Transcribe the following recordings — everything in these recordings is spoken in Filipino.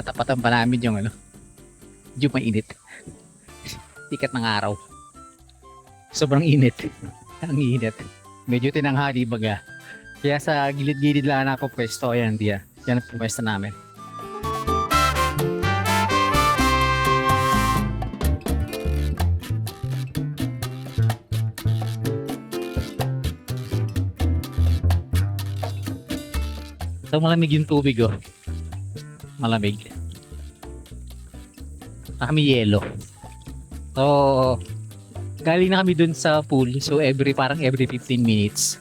Natapatan pa namin yung ano, yung mainit. Tikat ng araw. Sobrang init. Ang init. Medyo tinanghali baga. Kaya sa gilid-gilid lang ako pwesto. Ayan, diya. Yan ang pwesto namin. So malamig yung tubig oh. Malamig. Kami yelo. So galing na kami dun sa pool. So parang every 15 minutes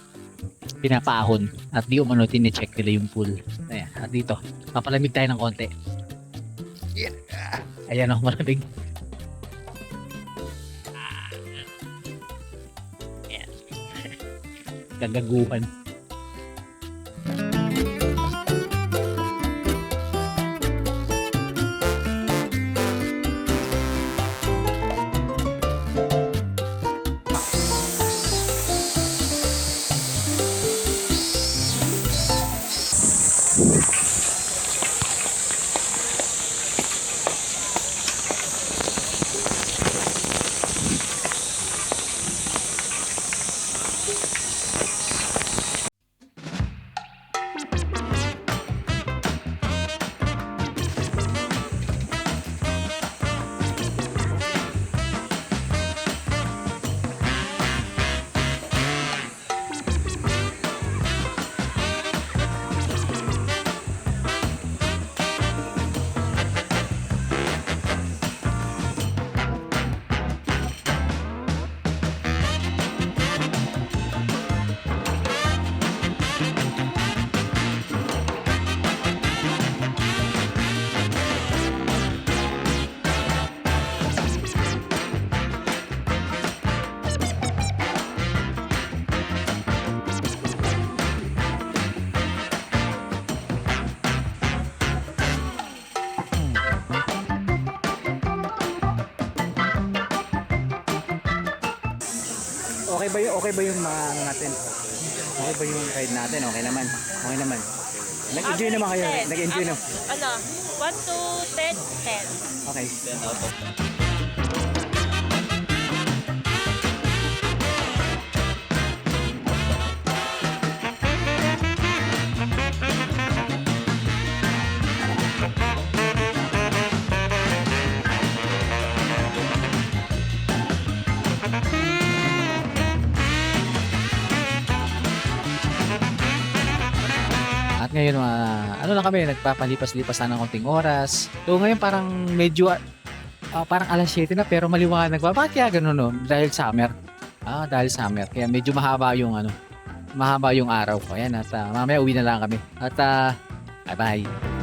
pinapaahon at di umano tine-check nila yung pool. Ayan, at dito papalamig tayo ng konti. Yeah. Ayan oh, malamig. Ayan. Gagaguhan. Okay ba yung mga ano natin? Okay ba yung ride natin? Okay naman. Okay naman. Nag-enjoy naman kayo. Nag-enjoy naman. Ano? 1 to 10, 10. Okay. 10 out of 10. At ngayon, ano lang kami, nagpapalipas-lipas na ng konting oras. So ngayon parang medyo, parang alas 7 na pero maliwanag pa. Bakit kaya ganun no? Dahil summer. Dahil summer. Kaya medyo mahaba yung mahaba yung araw ko. Ayan, at mamaya uwi na lang kami. At bye-bye.